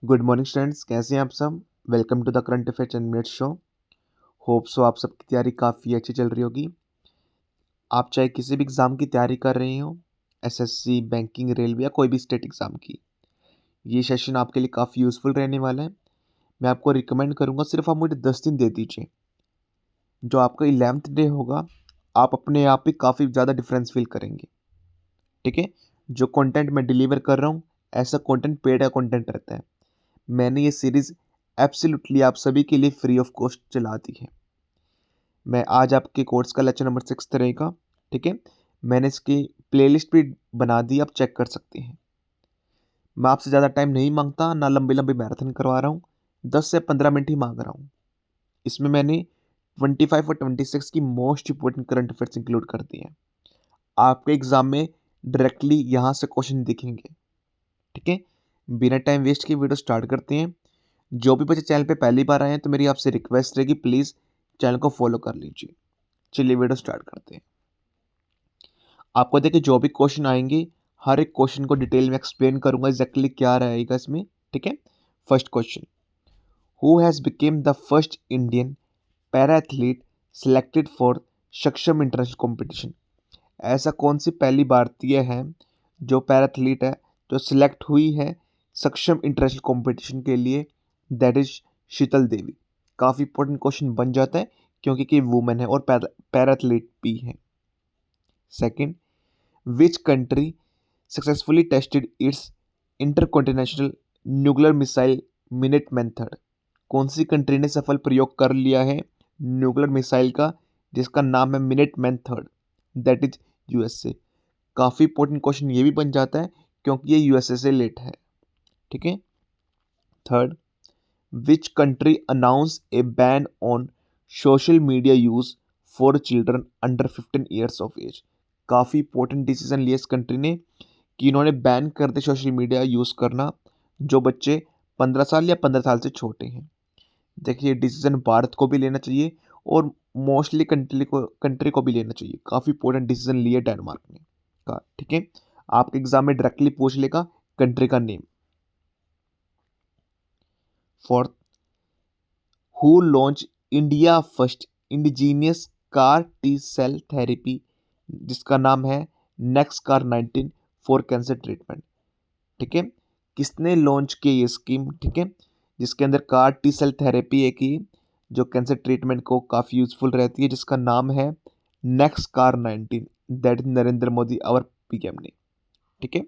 Good morning students, कैसे हैं आप सब। Welcome to the current affairs and minute show. Hope so आप सबकी तैयारी काफ़ी अच्छी चल रही होगी। आप चाहे किसी भी एग्ज़ाम की तैयारी कर रहे हो, एसएससी, बैंकिंग, रेलवे या कोई भी स्टेट एग्ज़ाम की, ये सेशन आपके लिए काफ़ी यूज़फुल रहने वाला है। मैं आपको रिकमेंड करूँगा, सिर्फ आप मुझे 10 दिन दे दीजिए। जो आपका 11th डे होगा, आप अपने आप ही काफ़ी ज़्यादा डिफरेंस फील करेंगे। ठीक है। जो कंटेंट मैं डिलीवर कर रहा हूँ, ऐसा कंटेंट पेड का कंटेंट रहता है। मैंने ये सीरीज़ एब्सोल्युटली आप सभी के लिए फ्री ऑफ कॉस्ट चला दी है। मैं आज आपके कोर्स का लेक्चर नंबर 6 रहेगा। ठीक है। मैंने इसकी प्लेलिस्ट भी बना दी, आप चेक कर सकते हैं। मैं आपसे ज़्यादा टाइम नहीं मांगता, ना लंबी लंबी मैराथन करवा रहा हूँ। 10 से 15 मिनट ही मांग रहा हूँ। इसमें मैंने 25 और 26 की most important current affairs include कर दिए हैं। आपके एग्जाम में डायरेक्टली यहाँ से क्वेश्चन दिखेंगे। ठीक है। बिना टाइम वेस्ट के वीडियो स्टार्ट करते हैं। जो भी बच्चे चैनल पे पहली बार आए हैं, तो मेरी आपसे रिक्वेस्ट रहेगी, प्लीज़ चैनल को फॉलो कर लीजिए। चलिए वीडियो स्टार्ट करते हैं। आपको देखिए, जो भी क्वेश्चन आएंगे, हर एक क्वेश्चन को डिटेल में एक्सप्लेन करूंगा एग्जैक्टली क्या रहेगा इसमें। ठीक है। First question, who has become the first Indian para athlete selected for सक्षम इंटरनेशनल कॉम्पिटिशन। ऐसा कौन सी पहली भारतीय है जो पैरा एथलीट है, जो सिलेक्ट हुई है सक्षम इंटरनेशनल कॉम्पिटिशन के लिए, दैट इज शीतल देवी। काफ़ी इंपॉर्टेंट क्वेश्चन बन जाता है, क्योंकि कि वुमेन है और पैरा एथलीट भी है। Second, which country successfully tested its intercontinental nuclear missile minute method. कौन सी कंट्री ने सफल प्रयोग कर लिया है न्यूक्लियर मिसाइल का, जिसका नाम है minute method, that is USA. काफ़ी इंपॉर्टेंट क्वेश्चन ये भी बन जाता है, क्योंकि ये यूएसए से लेट है। ठीक है। Third, which country announce a ban on social media use for children under 15 years of age. काफ़ी इंपॉर्टेंट डिसीजन लिया इस कंट्री ने कि इन्होंने बैन कर दे सोशल मीडिया यूज़ करना जो बच्चे 15 साल या 15 साल से छोटे हैं। देखिए, डिसीजन भारत को भी लेना चाहिए और मोस्टली कंट्री को भी लेना चाहिए। काफ़ी इंपॉर्टेंट डिसीजन लिया डेनमार्क ने का। ठीक है। आपके एग्जाम में डायरेक्टली पूछ लेगा कंट्री का name. Fourth, who launch India first indigenous CAR T cell therapy, जिसका नाम है NexCAR 19 for cancer treatment. ठीक है। किसने लॉन्च की ये स्कीम। ठीक है। जिसके अंदर कार टी सेल थेरेपी है की, जो कैंसर ट्रीटमेंट को काफ़ी यूजफुल रहती है, जिसका नाम है NexCAR 19, that is Narendra Modi our PM ने। ठीक है।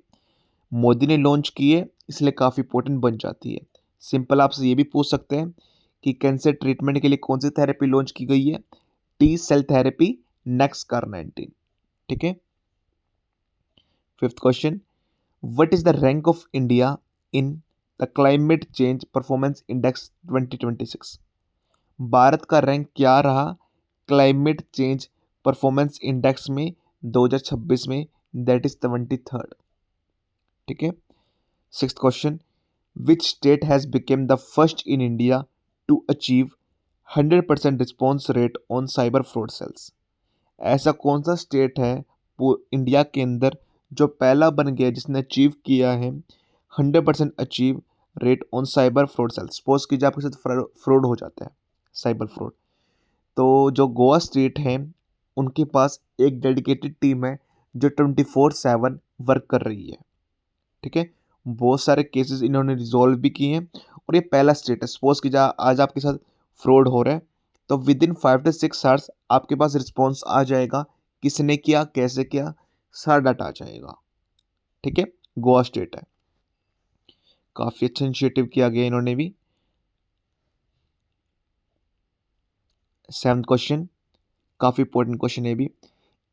मोदी ने लॉन्च की है, इसलिए काफ़ी इंपॉर्टेंट बन जाती है। सिंपल आपसे ये भी पूछ सकते हैं कि कैंसर ट्रीटमेंट के लिए कौन सी थेरेपी लॉन्च की गई है, T cell therapy NexCAR 19। ठीक है। Fifth question, what is the rank of India in the climate change performance index 2026। भारत का रैंक क्या रहा क्लाइमेट चेंज परफॉर्मेंस इंडेक्स में 2026 में, दैट इज 23rd। ठीक है। Sixth question, which state has become the first in India to achieve 100% response rate on cyber fraud cells. ऐसा कौन सा स्टेट है इंडिया के अंदर जो पहला बन गया जिसने अचीव किया है 100% achieve rate on cyber fraud cells. Suppose कीजिए आपके साथ फ्रॉड हो जाता है, साइबर फ्रॉड, तो जो गोवा स्टेट है उनके पास एक डेडिकेटेड टीम है जो 24/7 वर्क कर रही है। ठीक है। बहुत सारे केसेस इन्होंने रिजॉल्व भी किए हैं, और ये पहला स्टेट है। सपोज कीजिए आज आपके साथ फ्रॉड हो रहा है, तो विद इन 5 से 6 आवर्स आपके पास रिस्पॉन्स आ जाएगा, किसने किया, कैसे किया, सारा डाटा आ जाएगा। ठीक है। गोवा स्टेट है। काफ़ी अच्छा इनिशिएटिव किया गया इन्होंने भी। सेवंथ क्वेश्चन, काफ़ी इंपॉर्टेंट क्वेश्चन है भी।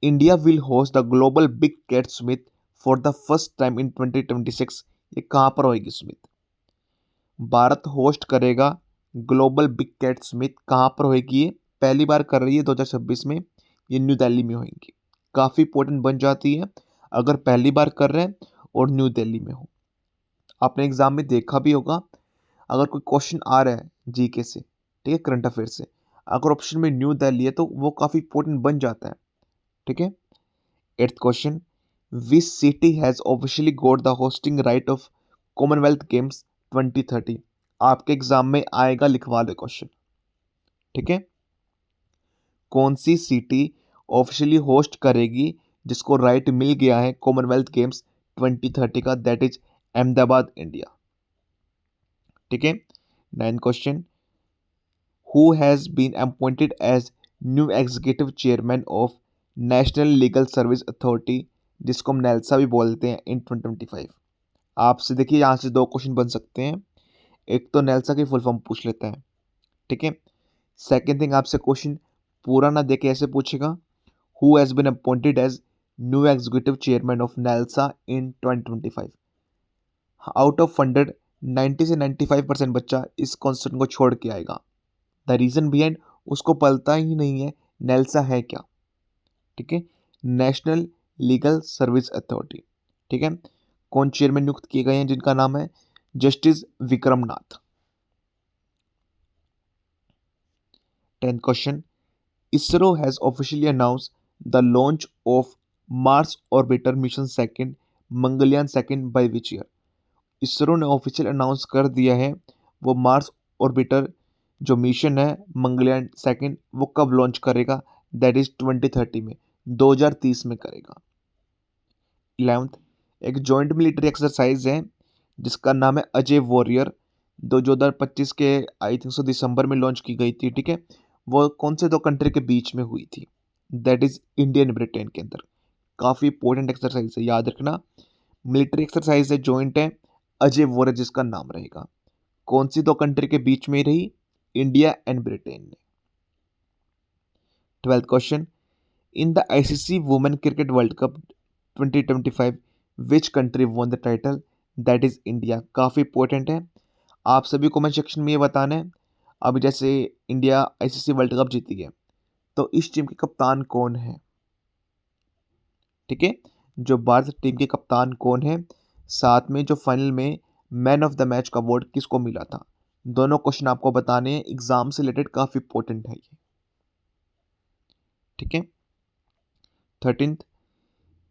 India will host the global big cat summit for the first time in 2026। ये कहाँ पर होएगी समिट। भारत होस्ट करेगा ग्लोबल बिग कैट समिट, कहाँ पर होएगी, ये पहली बार कर रही है 2026 में, ये न्यू दिल्ली में होएगी। काफ़ी इंपॉर्टेंट बन जाती है अगर पहली बार कर रहे हैं और न्यू दिल्ली में हो। आपने एग्जाम में देखा भी होगा, अगर कोई क्वेश्चन आ रहा है जीके से, ठीक है, करंट अफेयर से, अगर ऑप्शन में न्यू दिल्ली है तो वो काफ़ी इंपॉर्टेंट बन जाता है। ठीक है। Eighth question, which city has officially got the hosting right of Commonwealth games 2030। आपके एग्जाम में आएगा, लिखवा लो क्वेश्चन। ठीक है, कौन सी सिटी ऑफिशियली होस्ट करेगी जिसको राइट मिल गया है कॉमनवेल्थ गेम्स 2030 का, दैट इज अहमदाबाद, इंडिया। ठीक है, 9 question, who has been appointed as new executive chairman of national legal service authority, जिसको हम नेल्सा भी बोलते हैं, इन 2025। आपसे देखिए यहाँ से 2 क्वेश्चन बन सकते हैं। एक तो नेल्सा की फुल फॉर्म पूछ लेते हैं। ठीक है, सेकेंड थिंग, आपसे क्वेश्चन पूरा ना देके ऐसे पूछेगा, who has been appointed as new executive chairman of NALSA in 2025। Out of 100 90 से 95% बच्चा इस कॉन्सेप्ट को छोड़ के आएगा। द रीजन बिहाइंड, उसको पता ही नहीं है नेल्सा है क्या। ठीक है, नेशनल लीगल सर्विस अथॉरिटी। ठीक है, कौन चेयरमैन नियुक्त किए गए हैं, जिनका नाम है justice Vikram Nath. 10th question, ISRO has officially announce the launch of Mars orbiter mission second Mangalyaan second by which year. ISRO ने ऑफिशियल अनाउंस कर दिया है वो मार्स ऑर्बिटर जो मिशन है मंगलयान सेकंड, वो कब लॉन्च करेगा, दैट इज 2030 में, 2030 में करेगा। 11th, एक जॉइंट मिलिट्री एक्सरसाइज है जिसका नाम है अजय वॉरियर, 2025 के आई थिंक सो दिसंबर में लॉन्च की गई थी। ठीक है, वो कौन से 2 कंट्री के बीच में हुई थी, that is India and Britain के अंदर। काफ़ी इंपॉर्टेंट एक्सरसाइज है, याद रखना। मिलिट्री एक्सरसाइज है, जॉइंट है, अजय वॉरियर जिसका नाम रहेगा। कौन सी 2 कंट्री के बीच में रही, इंडिया एंड ब्रिटेन ने। 12th question, in the ICC women cricket world cup 2025 which country won the title, that is India. काफ़ी इंपॉर्टेंट है, आप सभी कमेंट सेक्शन में ये बताना है। अब जैसे इंडिया आईसीसी वर्ल्ड कप जीती है तो इस टीम के कप्तान कौन है। ठीक है, जो भारत टीम के कप्तान कौन है, साथ में जो फाइनल में मैन ऑफ द मैच का अवार्ड किसको मिला था। दोनों क्वेश्चन आपको बताने हैं, एग्जाम से रिलेटेड काफ़ी इंपॉर्टेंट है ये। ठीक है, 13th,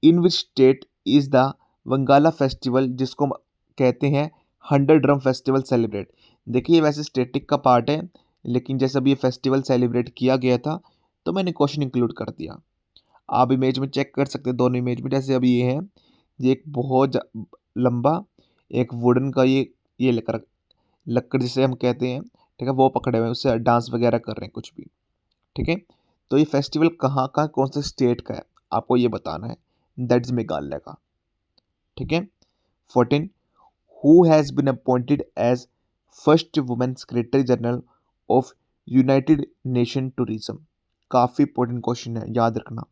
in which state is the Wangala festival, जिसको कहते हैं 100 ड्रम फेस्टिवल सेलिब्रेट। देखिए ये वैसे स्टेटिक का पार्ट है, लेकिन जैसे अभी ये फेस्टिवल सेलिब्रेट किया गया था तो मैंने क्वेश्चन इंक्लूड कर दिया। आप इमेज में चेक कर सकते हैं, दोनों इमेज में। जैसे अभी ये है, ये एक बहुत लंबा एक वुडन का ये लेकर लक्कड़ जिसे हम कहते हैं, ठीक है, वो पकड़े हुए हैं, उससे डांस वगैरह कर रहे हैं कुछ भी। ठीक है, तो ये फेस्टिवल कहाँ का, कौन से स्टेट का है, आपको ये बताना है, दैट इज मेघालय का। ठीक है, 14, who has been appointed as first women secretary general of United Nation tourism. काफ़ी इंपॉर्टेंट क्वेश्चन है, याद रखना।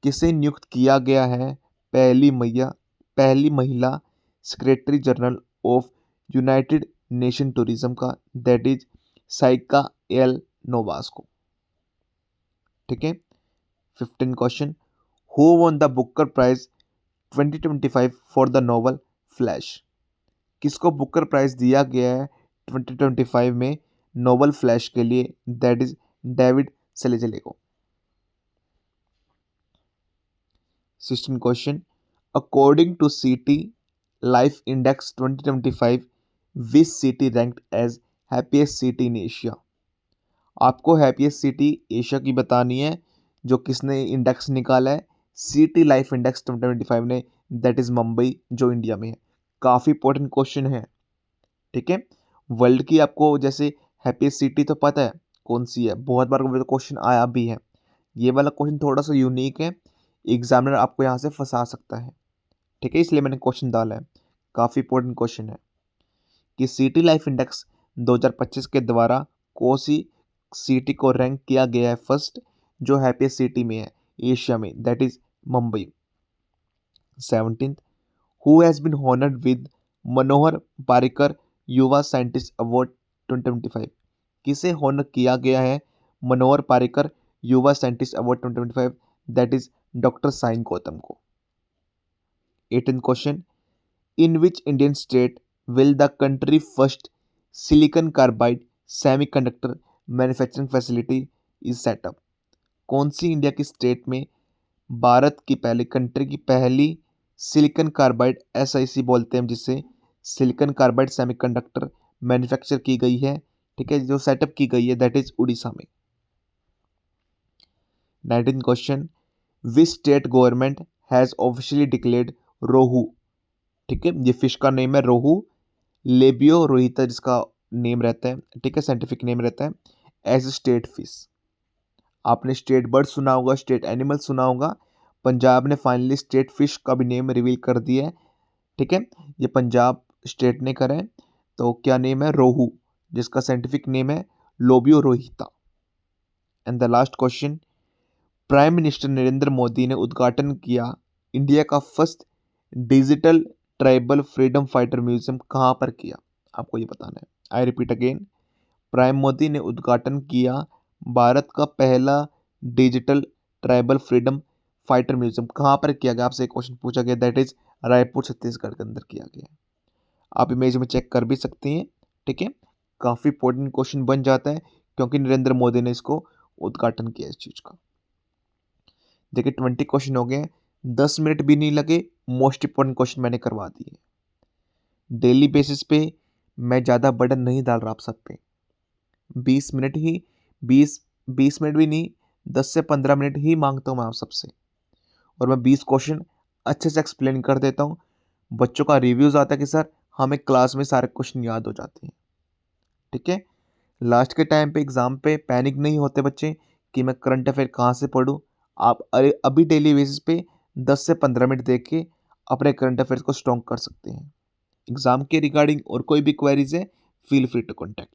किसे नियुक्त किया गया है पहली महिला secretary general of United Nation tourism का, that is Shaikha Al Nowais को। ठीक है, 15 question, who won the Booker prize 2025 for the novel Flesh. किसको बुकर प्राइज दिया गया है 2025 में नोवेल फ्लैश के लिए, दैट इज डेविड सेलेजेले को। 16 question, according to city life index 2025 which city ranked as happiest city in Asia. आपको happiest city Asia की बतानी है, जो किसने इंडेक्स निकाला है, सिटी लाइफ इंडेक्स 2025 ने, दैट इज मुंबई, जो इंडिया में है। काफ़ी इंपॉर्टेंट क्वेश्चन है। ठीक है, वर्ल्ड की आपको जैसे हैप्पीएस्ट सिटी तो पता है कौन सी है, बहुत बार क्वेश्चन आया भी है। ये वाला क्वेश्चन थोड़ा सा यूनिक है, एग्जामिनर आपको यहाँ से फंसा सकता है। ठीक है, इसलिए मैंने क्वेश्चन डाला है, काफ़ी इंपॉर्टेंट क्वेश्चन है कि सिटी लाइफ इंडेक्स 2025 के द्वारा कौन सी सिटी को रैंक किया गया है फर्स्ट, जो हैप्पीएस्ट सिटी में है एशिया में, that is Mumbai. 17th, who has been honoured with Manohar Parrikar Yuva scientist award 2025। किसे हॉनर किया गया है Manohar Parrikar Yuva scientist award 2025, that is doctor Sain Gautam को। 18th question, in which Indian state will the country first silicon carbide semiconductor manufacturing facility is setup. कौन सी India की state में भारत की पहली कंट्री की पहली सिलिकॉन कार्बाइड, एसआईसी बोलते हैं जिसे, सिलिकॉन कार्बाइड सेमीकंडक्टर मैन्युफैक्चर की गई है, ठीक है, जो सेटअप की गई है दैट इज उड़ीसा में। 19 question, which state government has officially declared rohu, ठीक है, ये फिश का नेम है रोहू, लेबियो रोहिता जिसका नेम रहता है, ठीक है, साइंटिफिक नेम रहता है, एज स्टेट फिश। आपने स्टेट बर्ड सुना होगा, स्टेट एनिमल सुना होगा, पंजाब ने फाइनली स्टेट फिश का भी नेम रिवील कर दिया है, ठीक है, ये पंजाब स्टेट ने करा है। तो क्या नेम है? रोहू, जिसका साइंटिफिक नेम है Labeo rohita. And the last question, prime minister Narendra Modi ने उद्घाटन किया इंडिया का first digital tribal freedom fighter museum कहाँ पर किया? आपको ये बताना है। I repeat again, prime Modi ने उद्घाटन किया भारत का पहला digital tribal freedom fighter museum कहाँ पर किया गया? आपसे एक क्वेश्चन पूछा गया, दैट इज रायपुर छत्तीसगढ़ के अंदर किया गया। आप इमेज में चेक कर भी सकते हैं, ठीक है, काफ़ी इंपॉर्टेंट क्वेश्चन बन जाता है क्योंकि नरेंद्र मोदी ने इसको उद्घाटन किया इस चीज़ का। देखिए 20 क्वेश्चन हो गए, 10 मिनट भी नहीं लगे, मोस्ट इंपॉर्टेंट क्वेश्चन मैंने करवा दिए। डेली बेसिस पे मैं ज़्यादा बर्डन नहीं डाल रहा आप सब पे, 20 मिनट ही, 20 मिनट भी नहीं, 10 से 15 मिनट ही मांगता हूँ मैं आप सबसे, और मैं 20 क्वेश्चन अच्छे से एक्सप्लेन कर देता हूँ। बच्चों का रिव्यूज़ आता है कि सर हमें क्लास में सारे क्वेश्चन याद हो जाते हैं, ठीक है। लास्ट के टाइम पे एग्ज़ाम पे पैनिक नहीं होते बच्चे कि मैं करंट अफेयर कहाँ से पढूँ। आप अरे अभी डेली बेसिस पे 10 से 15 मिनट देख के अपने करंट अफेयर्स को स्ट्रॉन्ग कर सकते हैं। एग्ज़ाम के रिगार्डिंग और कोई भी क्वेरीज है, फील फ्री टू कॉन्टैक्ट।